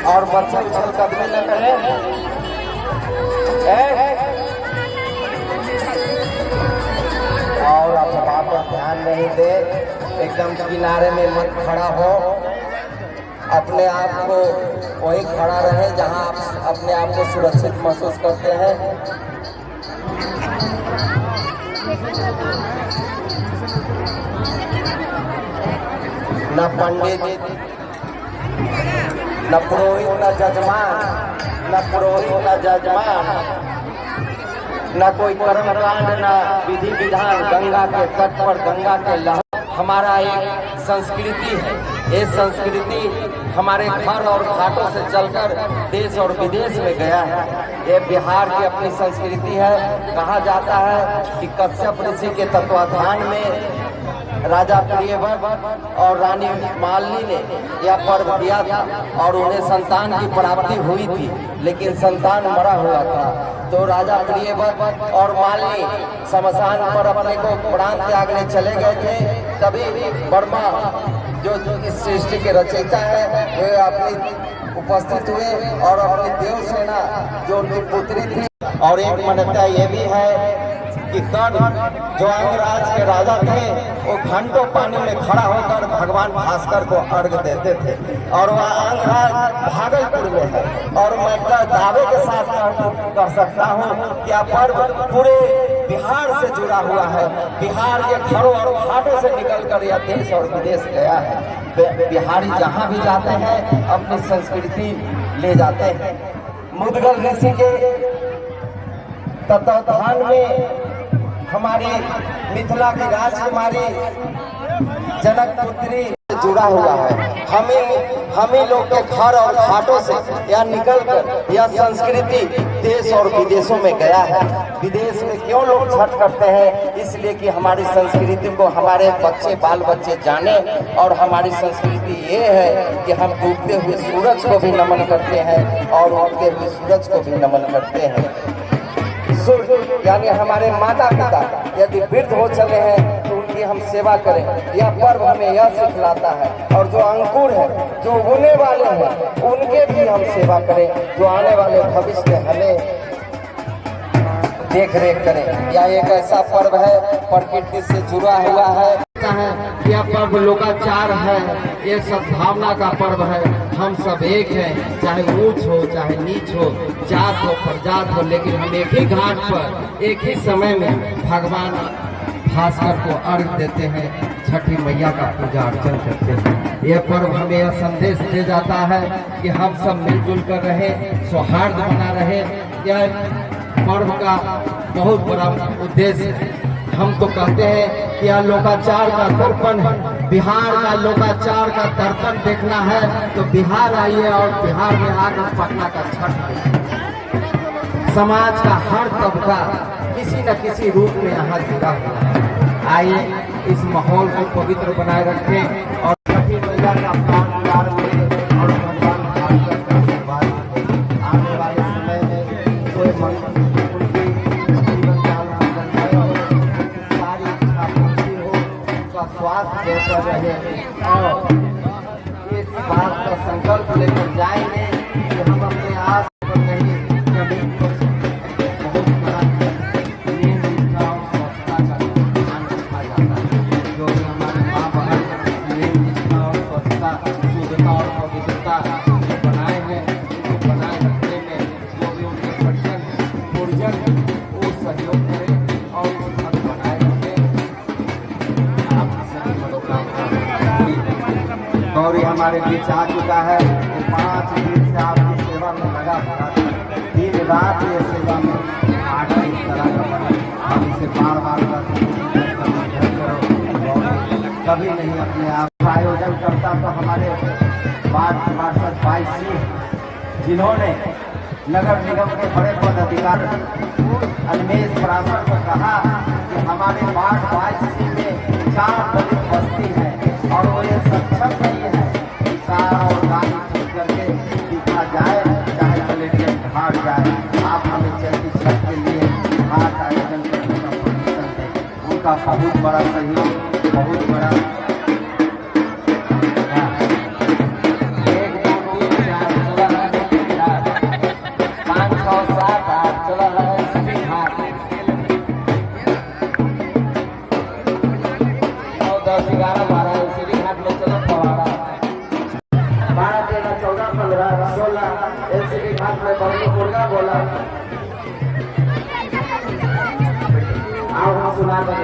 और बच्चा छल कदमी न करे। और अफवाह पर ध्यान नहीं दे, एकदम किनारे में मत खड़ा हो, अपने आप को वहीं खड़ा रहे जहां आप अपने आप को सुरक्षित महसूस करते हैं। न पंडित, न पुरोहित, न जजमान, न पुरोहित, न जजमान, न कोई कर्मकांड, न विधि विधान। गंगा के तट पर गंगा के लहर हमारा एक संस्कृति है। ये संस्कृति हमारे घर और घाटों से चलकर देश और विदेश में गया है। ये बिहार की अपनी संस्कृति है। कहा जाता है कि कश्यप ऋषि के तत्वाधान में राजा प्रियव्रत और रानी मालिनी ने यह पर्व किया था और उन्हें संतान की प्राप्ति हुई थी, लेकिन संतान मरा हुआ था। तो राजा प्रियव्रत और मालिनी शमशान पर अपने को प्राण त्यागने चले गए थे। तभी ब्रह्मा जो इस सृष्टि के रचयिता है वे अपनी उपस्थित हुए और अपनी देव सेना जो उनकी पुत्री थी। और एक मान्यता ये भी है कि कर्ण जो अंगराज के राजा थे वो घंटों पानी में खड़ा होकर भगवान भास्कर को अर्घ देते थे। और वह अंगराज भागलपुर में है। और मैं दावे के साथ कर सकता हूँ कि यह पर्व पूरे बिहार से जुड़ा हुआ है। बिहार के घरों और घाटों से निकलकर यह देश और विदेश गया है। बिहारी जहाँ भी जाते हैं अपनी संस्कृति ले जाते हैं। मुद्गल ऋषि के तत्वाधान में हमारी मिथिला की राजकुमारी जनकपुत्री जुड़ा हुआ है। हम ही लोग के घर और घाटों से यह निकलकर यह संस्कृति देश और विदेशों में गया है। विदेश में क्यों लोग छठ करते हैं? इसलिए कि हमारी संस्कृति को हमारे बच्चे बाल बच्चे जाने। और हमारी संस्कृति ये है कि हम डूबते हुए सूरज को भी नमन करते हैं और उगते हुए सूरज को भी नमन करते हैं। यानी हमारे माता पिता यदि वृद्ध हो चले हैं तो उनकी हम सेवा करें। यह पर्व हमें यह सिखलाता है। और जो अंकुर है, जो होने वाले हैं, उनके भी हम सेवा करें, जो आने वाले भविष्य में हमें देख रेख करें। यह एक ऐसा पर्व है प्रकृति से जुड़ा हुआ है। यह पर्व लोकाचार है, ये सद्भावना का पर्व है। हम सब एक हैं, चाहे ऊंच हो चाहे नीच हो, जात हो प्रजात हो, लेकिन हम एक ही घाट पर एक ही समय में भगवान भास्कर को अर्घ देते हैं, छठी मैया का पूजा अर्चन करते हैं। यह पर्व हमें यह संदेश दे जाता है कि हम सब मिलजुल कर रहे, सौहार्द बना रहे। यह पर्व का बहुत बड़ा उद्देश्य है। हम तो कहते हैं कि यह लोकाचार का दर्पण है। बिहार का लोकाचार का दर्पण देखना है तो बिहार आइए और बिहार में आकर पटना का छठ देखिए। समाज का हर तबका किसी न किसी रूप में यहाँ जुड़ा हुआ है। आइए इस माहौल को पवित्र बनाए रखें और छठी मैया का प्राण प्यार मिले और भगवान भास्कर का आशीर्वाद मिले। आने वाले समय में कोई स्वास्थ्य बेहतर रहे और इस बात का संकल्प लेकर जाएंगे कि हम अपने आस पर नहीं कभी बहुत बड़ा नियम निष्ठा और स्वच्छता का ध्यान रखा जाता है। जो भी हमारे माँ बहन नियम निष्ठा और स्वच्छता, शुद्धता और पवित्रता बनाए हैं, उनको बनाए रखने में जो भी उनके परिजन वो सहयोग करें और उनको बनाए रखें। गौरी हमारे बीच आ चुका है। 5 दिन से आपकी सेवा में लगा हुआ है। दिन रात ये सेवा में आगे इस तरह का बना। हम इसे बार बार कभी नहीं अपने आप आयोजन करता तो हमारे वार्ड पार्षद भाई सिंह, जिन्होंने नगर निगम के बड़े पदाधिकारी अनिमेश पराशर को कहा कि हमारे वार्ड 22 में 4 दलित बस्ती है और वो ये सक्षम नहीं है कि सारा और गाड़ी ठीक करके दिखा जाए, चाहे कलेक्टर घाट जाए। आप हमें चलती छठ के लिए घाट आयोजन करने का परमिशन दें। उनका बहुत बड़ा सहयोग, बहुत बड़ा 1 2 3 4 कोई मुर्गा बोला। आओ हम सुना दें।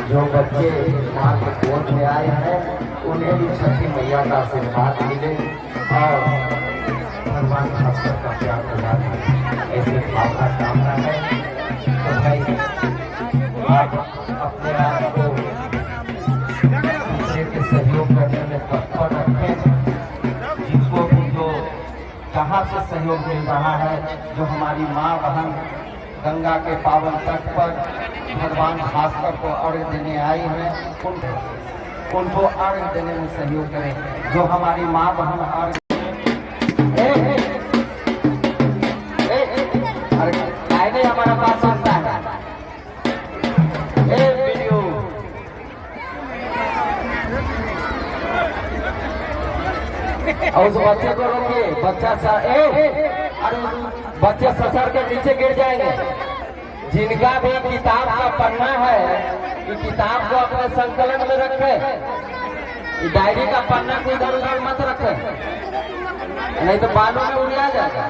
जो बच्चे माँ के गोद में आए हैं उन्हें भी छठी मैया का आशीर्वाद मिले और भगवान भास्कर का प्यार मिला ऐसे भावना कामना है। तो भाई आप अपने आप को दूसरे के सहयोग करने में तत्पर रखें। जिसको भी जो जहाँ से सहयोग मिल रहा है, जो हमारी माँ बहन गंगा के पावन तट पर भगवान भास्कर को अर्घ्य देने आई हैं, उनको अर्घ्य देने में सहयोग करें। जो हमारी माँ बहन अर्घ्य अरे नहीं हमारा पास सुनता है वीडियो और उस बच्चे को रोकिए। बच्चा अरे बच्चे ससर के नीचे गिर जाएंगे। जिनका भी किताब का पन्ना है कि किताब को अपने संकलन में रखे, डायरी का पन्ना को इधर उधर मत रखे, नहीं तो बालों में उड़िया जाएगा।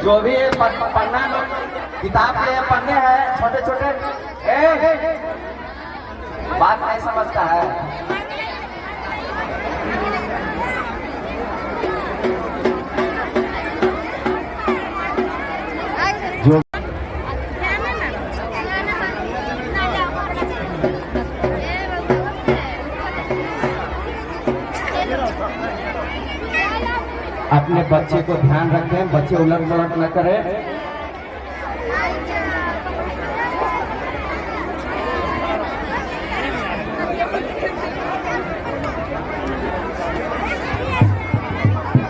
जो भी पन्ना में किताब के पन्ने हैं छोटे छोटे, बात नहीं समझता है। अपने बच्चे को ध्यान रखें, बच्चे उलट पलट न करें।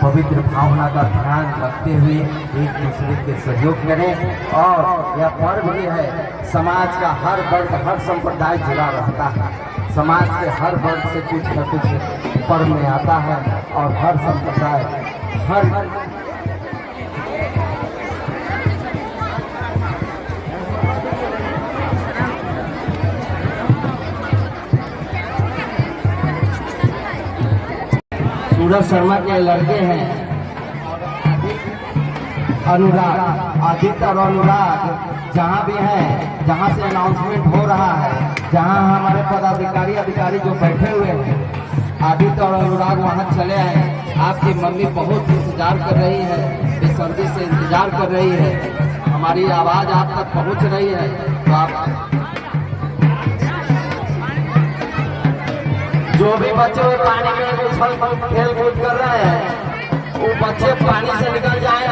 पवित्र भावना का ध्यान रखते हुए एक दूसरे के सहयोग करें। और यह पर्व भी है, समाज का हर वर्ग हर संप्रदाय जुड़ा रहता है। समाज के हर वर्ग से कुछ न कुछ पर्व में आता है और हर संप्रदाय हर सूरज शर्मा के लड़के हैं अनुराग, आदित्य और अनुराग जहाँ भी हैं, जहाँ से अनाउंसमेंट हो रहा है, जहाँ हमारे पदाधिकारी अधिकारी जो बैठे हुए हैं, आदित्य और अनुराग वहाँ चले आए। आपकी मम्मी बहुत इंतजार कर रही है, बेसब्री से इंतजार कर रही है। हमारी आवाज आप तक पहुँच रही है, तो आप जो भी बच्चे हुए पानी में उछल खेल कूद कर रहे हैं, वो बच्चे पानी से निकल जाए,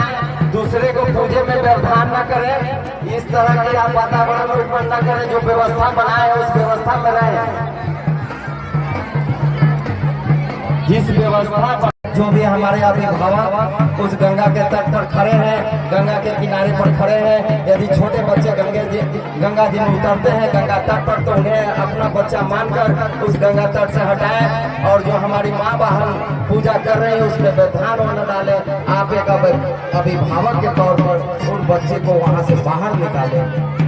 दूसरे को पूजे में व्यवधान न करें। इस तरह की आप वातावरण उत्पन्न न करें। जो व्यवस्था बनाए उस व्यवस्था में रहें। जिस व्यवस्था पर जो भी हमारे अभिभावक उस गंगा के तट पर खड़े हैं, गंगा के किनारे पर खड़े हैं, यदि छोटे बच्चे गंगा जी में उतरते हैं गंगा तट पर, तो उन्हें अपना बच्चा मानकर उस गंगा तट से हटाएं। और जो हमारी माँ बहन पूजा कर रहे हैं उसमें व्यवधान न डालें। आप एक अभिभावक के तौर पर उन बच्चे को वहाँ से बाहर निकालें।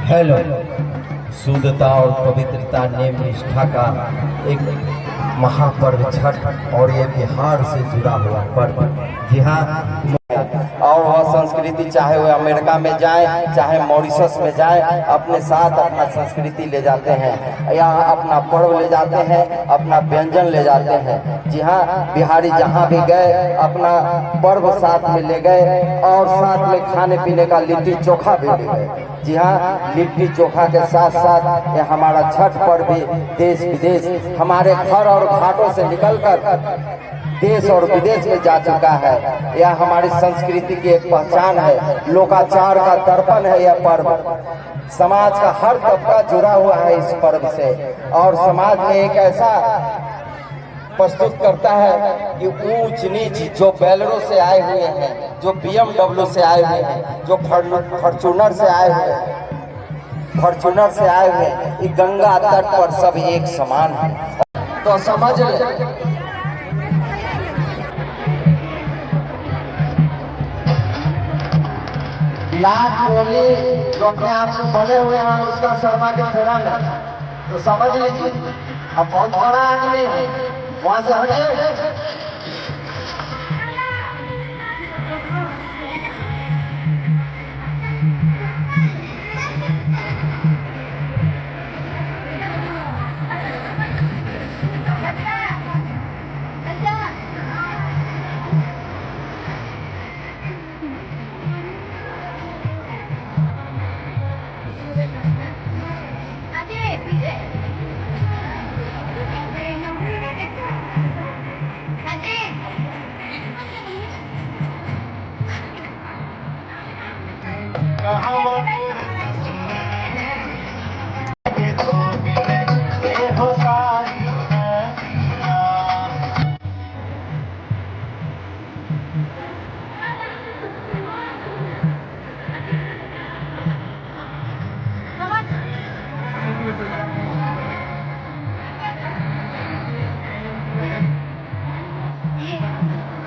हेलो, शुद्धता और पवित्रता नेम निष्ठा का एक महापर्व छठ और ये बिहार से जुड़ा हुआ पर्व। जी हाँ, और वह संस्कृति चाहे वह अमेरिका में जाए चाहे मॉरिशस में जाए, अपने साथ अपना संस्कृति ले जाते हैं, यहाँ अपना पर्व ले जाते हैं, अपना व्यंजन ले जाते हैं। जी हाँ, बिहारी जहाँ भी गए अपना पर्व साथ में ले गए और साथ में खाने पीने का लिट्टी चोखा भी ले गए। जी हाँ, लिट्टी चोखा के साथ साथ ये हमारा छठ पर्व भी देश विदेश हमारे घर और घाटों से निकलकर देश और विदेश में जा चुका है। यह हमारी संस्कृति की एक पहचान है, लोकाचार का दर्पण है यह पर्व। समाज का हर तबका जुड़ा हुआ है इस पर्व से और समाज में एक ऐसा प्रस्तुत करता है कि ऊंच नीच जो बेलरो से आए हुए हैं, जो BMW से आए हुए हैं, जो फॉर्च्यूनर से आए हुए हैं, गंगा तट पर सब एक समान है। तो समझ ले लाख कोहली जो अपने आप से बने हुए हैं उसका शर्मा के फेरा में, तो समझ लीजिए अब बहुत बड़ा आदमी वहां से हटे।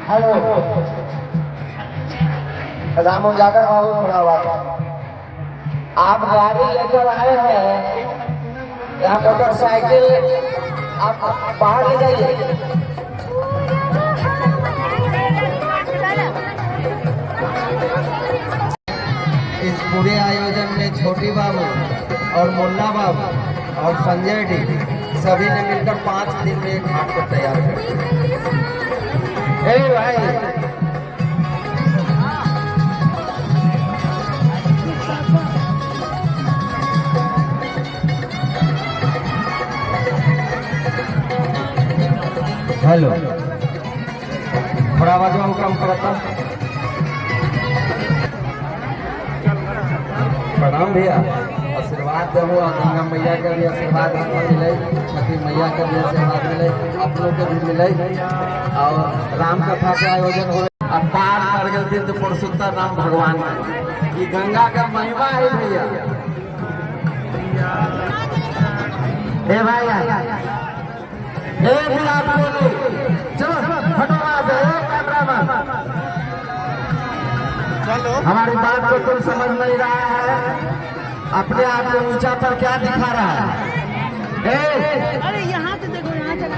हेलो रामू जाकर आओ थोड़ा बात। आप गाड़ी लेकर आए हैं या मोटरसाइकिल आप बाहर ले जाइए। इस पूरे आयोजन में छोटी बाबू और मुन्ना बाबू और संजय डी सभी ने मिलकर 5 दिन में एक घाट को तैयार कर दिया। भाई हेलो थोड़ा आवाज कम करता। प्रणाम भैया, आशीर्वाद देवो गंगा मैया के भी आशीर्वाद मिले, छठी मैया के भी आशीर्वाद मिले, आप लोग के भी मिले। और राम कथा के आयोजन हो पार कर गए तो पुरुषोत्तम राम भगवान की गंगा का महिमा है भैया। हे भाई चलो हमारी बात को कोई समझ नहीं रहा है, अपने आप को ऊंचा पर क्या दिखा रहा है। अरे यहाँ से देखो, यहाँ चला।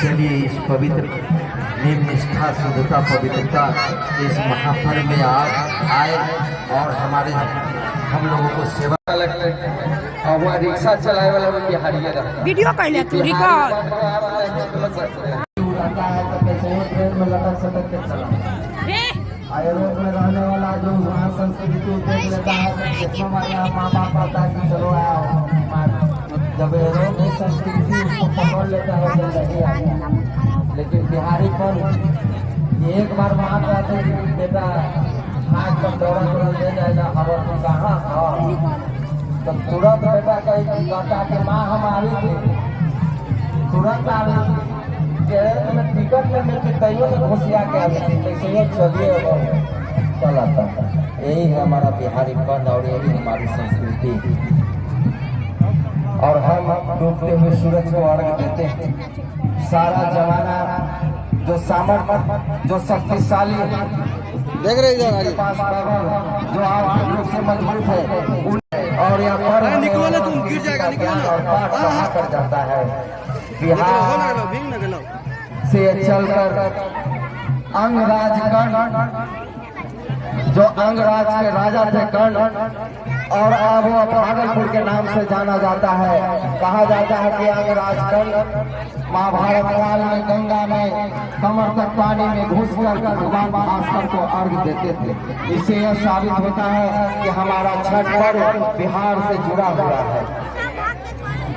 चलिए इस पवित्र नियम निष्ठा शुद्धता पवित्रता इस महापर्व में आए और हमारे हम लोगों को सेवा लगता है। और वह रिक्शा चलाए वाला भी बिहारी वीडियो कर ले तू रिकॉर्ड ट्रेन में लटक सटक के चला। आयुर्वेद में रहने वाला जो वहाँ संस्कृति को देख लेता है तो हमारे यहाँ माँ बाप पता है कि चलो आओ, जब यूरोप की संस्कृति उसको पकड़ लेता है तो नहीं आता। लेकिन बिहारी पर एक बार वहाँ कहते हैं कि बेटा आज तक दौरा ले जाएगा खबर तो कहाँ था, तो तुरंत बेटा कही कहता कि माँ हम आ रही थी, तुरंत आ रही थी में टिकट में मिलती तैयो तो घुसिया के आ रही थी, चलिए चल आता था। यही है हमारा बिहारी पन और यही हमारी संस्कृति। और हम डूबते हुए सूरज को अर्घ देते हैं। सारा जमाना जो सामर्थ्य जो शक्तिशाली देख रहे हैं पास जो आर्थिक रूप से मजबूत है और यहाँ पर कर जाता है। बिहार से चलकर अंगराज कर्ण जो अंगराज के राजा थे कर्ण, और अब वो भागलपुर के नाम से जाना जाता है। कहा जाता है कि अंगराज कर्ण महाभारत काल में गंगा में कमर तक पानी में घुसकर भगवान भास्कर को अर्घ देते थे। इससे यह साबित होता है कि हमारा छठ पर्व बिहार से जुड़ा हुआ है।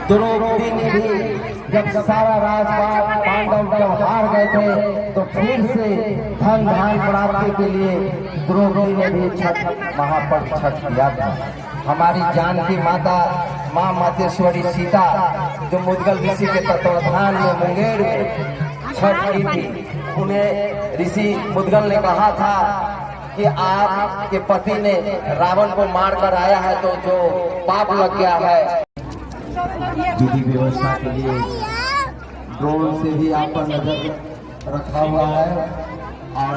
द्रौपदी ने भी जब सारा राजपाट पांडव जब हार गए थे तो फिर से धन धान प्राप्ति के लिए द्रौपदी ने भी छठ महापर्व छठ किया था। हमारी जानकी माता माँ मातेश्वरी सीता जो मुद्गल ऋषि के तत्वाधान में मुंगेर में छठ की थी, उन्हें ऋषि मुद्गल ने कहा था कि आपके पति ने रावण को मार कर आया है तो जो पाप लग गया है विधि व्यवस्था के लिए ड्रोन से भी आप पर नजर रखा हुआ है और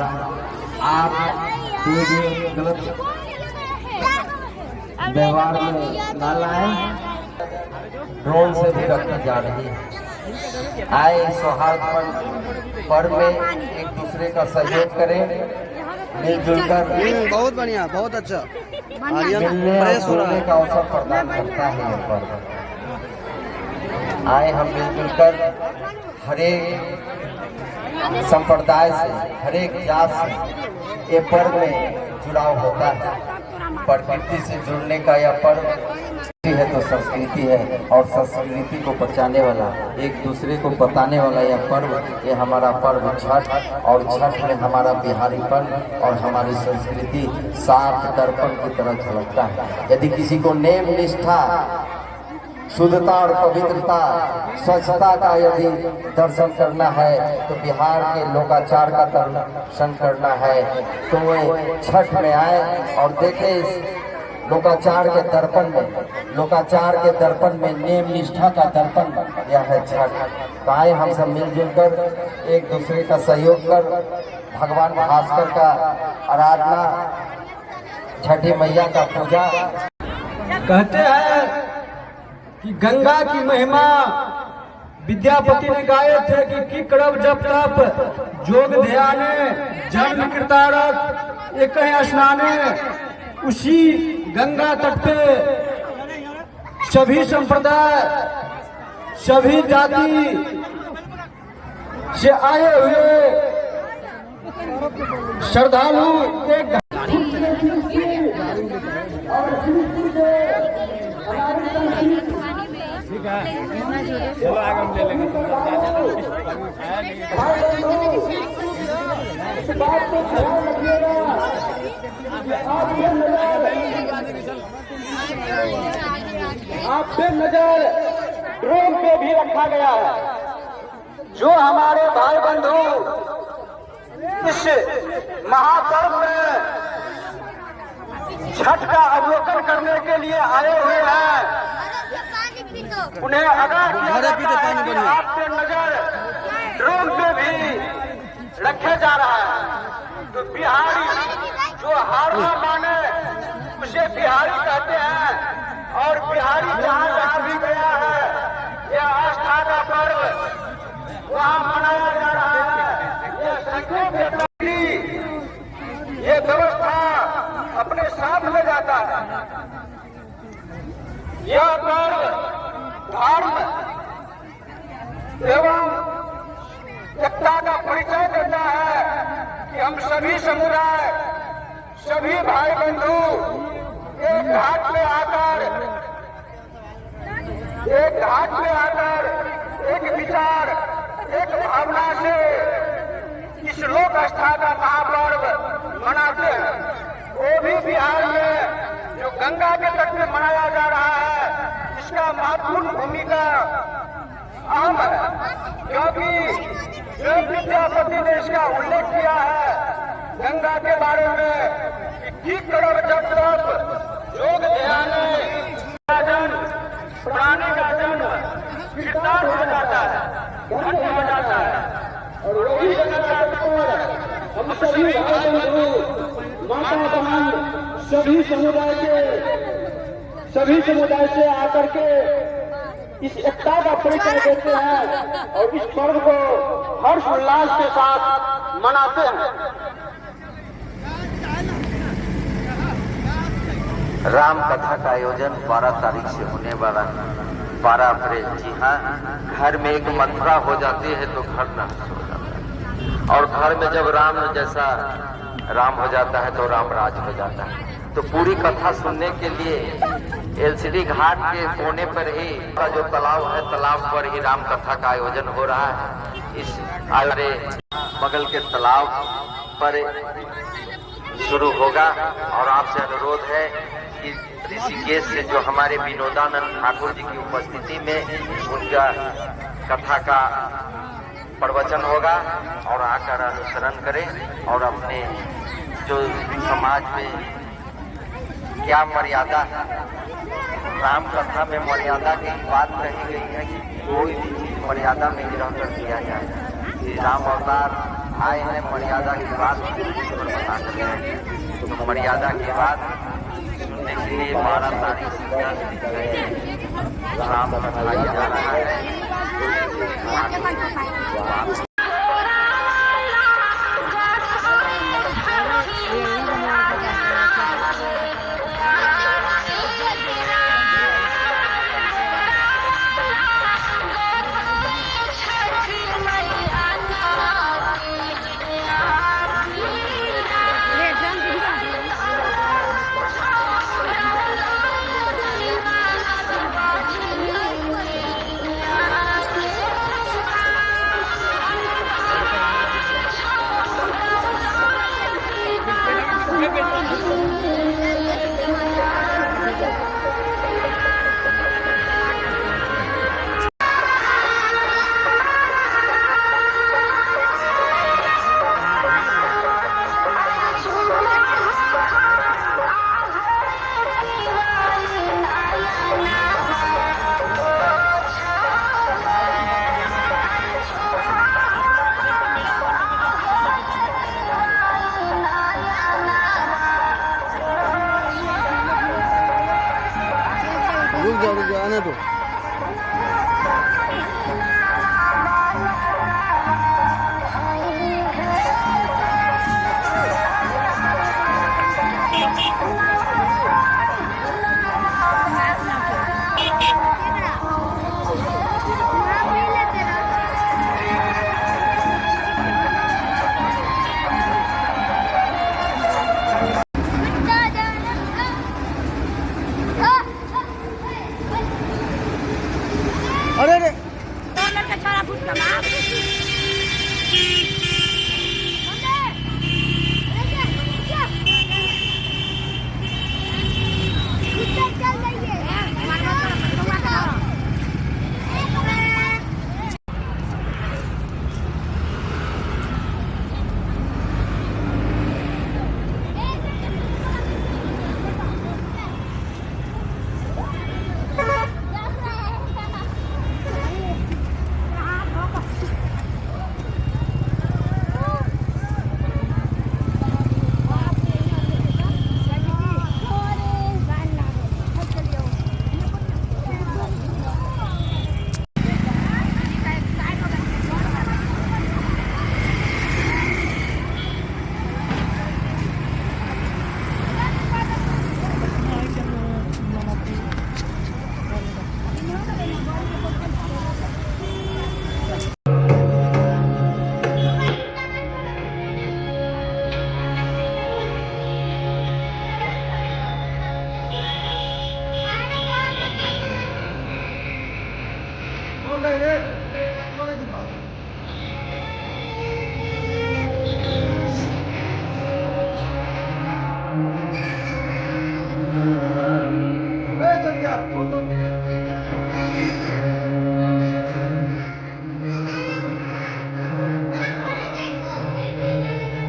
आप कोई भी गलत व्यवहार में ना लाएं। ड्रोन से भी रखी जा रही है। आए सौहार्दपूर्ण पर्व में एक दूसरे का सहयोग करें, मिलजुल कर बहुत बढ़िया, बहुत अच्छा मिलने और जुड़ने का अवसर प्रदान करता है यह पर्व। आए हम मिलजुल कर हरेक संप्रदाय से, हरेक जात से ये पर्व में जुड़ाव होता है। प्रकृति से जुड़ने का यह पर्व है तो संस्कृति है, और संस्कृति को बचाने वाला, एक दूसरे को बताने वाला यह पर्व, ये हमारा पर्व छठ। और छठ में हमारा बिहारीपन और हमारी संस्कृति साफ दर्पण की तरह झलकता है। यदि किसी को नेम निष्ठा, शुद्धता और पवित्रता, स्वच्छता का यदि दर्शन करना है, तो बिहार के लोकाचार का दर्शन करना है, तो वे छठ में आए और देखें लोकाचार के दर्पण में नेम निष्ठा का दर्पण यह है छठ। तो आए हम सब मिलजुल कर एक दूसरे का सहयोग कर भगवान भास्कर का आराधना, छठी मैया का पूजा। कहते हैं कि गंगा की महिमा विद्यापति ने गाए थे कि करब जप तप जोग ध्याने जन्म कृतारक एक स्नाने। उसी गंगा तट पे सभी संप्रदाय, सभी जाति से आए हुए श्रद्धालु एक चलो आगे हम ले लेंगे। आपसे नजर ड्रोन पे भी रखा गया है। जो हमारे भाई बंधु इस महापर्व में छठ का अवलोकन करने के लिए आए हुए हैं, उन्हें आगाह किया जाता है कि आपसे नजर ड्रोन पे भी रखे जा रहा है। तो बिहारी जो हार ना माने उसे बिहारी कहते हैं, और बिहारी जहाँ जहाँ भी गया है यह आस्था का पर्व वहाँ मनाया जा रहा है। यह संख्या ये व्यवस्था अपने साथ ले जाता है। यह पर्व धर्म एवं एकता का परिचय देता है कि हम सभी समुदाय, सभी भाई बंधु एक घाट में आकर एक विचार, एक भावना से इस लोक आस्था का महापर्व मनाते हैं। वो भी बिहार में जो गंगा के तट में मनाया जा रहा है, इसका महत्वपूर्ण भूमिका अहम है, क्योंकि स्वयं विद्यापति ने इसका उल्लेख किया है गंगा के बारे में कि करोड़ जप तप योग ध्यान प्राणी का जन्म गिरफ्तार हो जाता है, धन्य हो जाता है। और वही गंगा पर हम सभी भाई बंधु माता बहन सभी समुदाय से आकर के इस एकता का परिचय देते हैं और इस पर्व को हर्ष उल्लास के साथ मनाते हैं। राम कथा का आयोजन 12 तारीख से होने वाला है, 12 अप्रैल। जी हाँ, घर में एक मथुरा हो जाती है तो घर नष्ट हो जाता है, और घर में जब राम जैसा राम हो जाता है तो राम राज हो जाता है। तो पूरी कथा सुनने के लिए एलसीडी घाट के कोने पर ही का जो तालाब है, तालाब पर ही राम कथा का आयोजन हो रहा है। इस बगल के तालाब पर शुरू होगा, और आपसे अनुरोध है कि ऋषिकेश से जो हमारे विनोदानंद ठाकुर जी की उपस्थिति में उनका कथा का प्रवचन होगा, और आकर अनुसरण करें और अपने जो समाज में क्या मर्यादा है राम कथा में मर्यादा की बात कही गई है कि कोई भी चीज मर्यादा में ही रहकर किया जाए। श्री राम अवतार आए हैं मर्यादा की बात बता सकते हैं। तो मर्यादा की बात सुनने के लिए 12 तारीख राम कथा जा रहा है। रुक जाओ आने दो। अरे अरे लड़का छोड़ा फुट का मार चल जाइए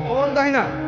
कौन दाहिना